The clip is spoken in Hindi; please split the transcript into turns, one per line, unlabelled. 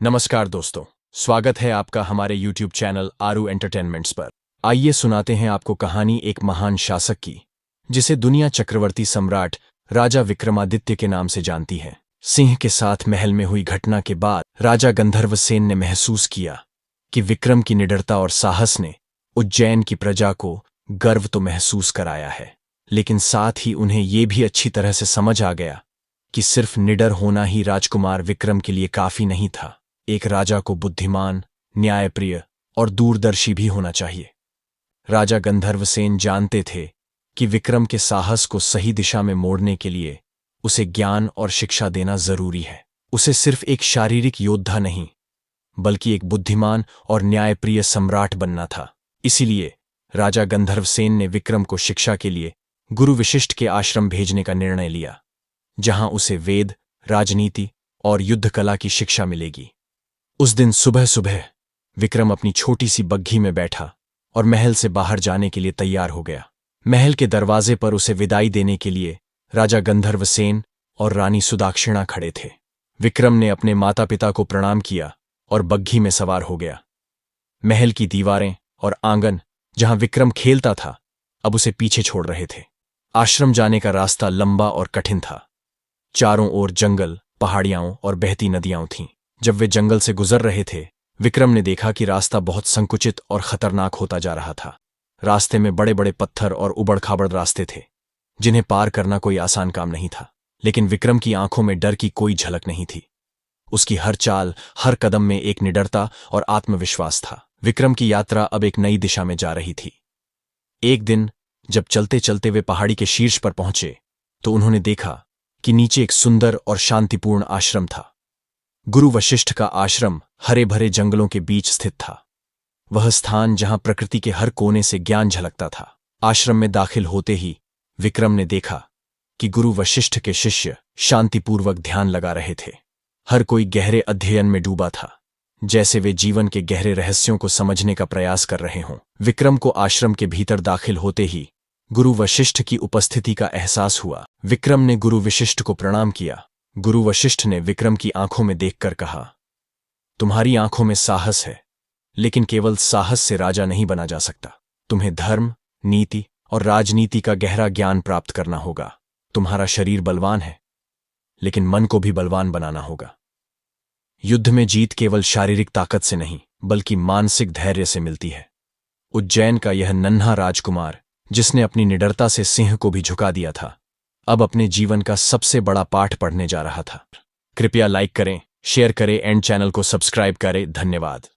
नमस्कार दोस्तों, स्वागत है आपका हमारे YouTube चैनल आरू एंटरटेनमेंट्स पर। आइए सुनाते हैं आपको कहानी एक महान शासक की, जिसे दुनिया चक्रवर्ती सम्राट राजा विक्रमादित्य के नाम से जानती है। सिंह के साथ महल में हुई घटना के बाद राजा गंधर्वसेन ने महसूस किया कि विक्रम की निडरता और साहस ने उज्जैन की प्रजा को गर्व तो महसूस कराया है, लेकिन साथ ही उन्हें ये भी अच्छी तरह से समझ आ गया कि सिर्फ निडर होना ही राजकुमार विक्रम के लिए काफी नहीं था। एक राजा को बुद्धिमान, न्यायप्रिय और दूरदर्शी भी होना चाहिए। राजा गंधर्वसेन जानते थे कि विक्रम के साहस को सही दिशा में मोड़ने के लिए उसे ज्ञान और शिक्षा देना जरूरी है। उसे सिर्फ एक शारीरिक योद्धा नहीं, बल्कि एक बुद्धिमान और न्यायप्रिय सम्राट बनना था। इसीलिए राजा गंधर्वसेन ने विक्रम को शिक्षा के लिए गुरु वशिष्ठ के आश्रम भेजने का निर्णय लिया, जहां उसे वेद, राजनीति और युद्ध कला की शिक्षा मिलेगी। उस दिन सुबह सुबह विक्रम अपनी छोटी सी बग्घी में बैठा और महल से बाहर जाने के लिए तैयार हो गया। महल के दरवाजे पर उसे विदाई देने के लिए राजा गंधर्वसेन और रानी सुदाक्षिणा खड़े थे। विक्रम ने अपने माता पिता को प्रणाम किया और बग्घी में सवार हो गया। महल की दीवारें और आंगन जहां विक्रम खेलता था, अब उसे पीछे छोड़ रहे थे। आश्रम जाने का रास्ता लंबा और कठिन था। चारों ओर जंगल, पहाड़ियां और बहती नदियां थीं। जब वे जंगल से गुजर रहे थे, विक्रम ने देखा कि रास्ता बहुत संकुचित और खतरनाक होता जा रहा था। रास्ते में बड़े बड़े पत्थर और उबड़-खाबड़ रास्ते थे, जिन्हें पार करना कोई आसान काम नहीं था। लेकिन विक्रम की आंखों में डर की कोई झलक नहीं थी। उसकी हर चाल, हर कदम में एक निडरता और आत्मविश्वास था। विक्रम की यात्रा अब एक नई दिशा में जा रही थी। एक दिन जब चलते चलते वे पहाड़ी के शीर्ष पर पहुंचे, तो उन्होंने देखा कि नीचे एक सुंदर और शांतिपूर्ण आश्रम था। गुरु वशिष्ठ का आश्रम हरे भरे जंगलों के बीच स्थित था, वह स्थान जहां प्रकृति के हर कोने से ज्ञान झलकता था। आश्रम में दाखिल होते ही विक्रम ने देखा कि गुरु वशिष्ठ के शिष्य शांतिपूर्वक ध्यान लगा रहे थे। हर कोई गहरे अध्ययन में डूबा था, जैसे वे जीवन के गहरे रहस्यों को समझने का प्रयास कर रहे हों। विक्रम को आश्रम के भीतर दाखिल होते ही गुरु वशिष्ठ की उपस्थिति का एहसास हुआ। विक्रम ने गुरु वशिष्ठ को प्रणाम किया। गुरु वशिष्ठ ने विक्रम की आंखों में देखकर कहा, तुम्हारी आंखों में साहस है, लेकिन केवल साहस से राजा नहीं बना जा सकता। तुम्हें धर्म, नीति और राजनीति का गहरा ज्ञान प्राप्त करना होगा। तुम्हारा शरीर बलवान है, लेकिन मन को भी बलवान बनाना होगा। युद्ध में जीत केवल शारीरिक ताकत से नहीं, बल्कि मानसिक धैर्य से मिलती है। उज्जैन का यह नन्हा राजकुमार, जिसने अपनी निडरता से सिंह को भी झुका दिया था, अब अपने जीवन का सबसे बड़ा पाठ पढ़ने जा रहा था। कृपया लाइक करें, शेयर करें एंड चैनल को सब्सक्राइब करें। धन्यवाद।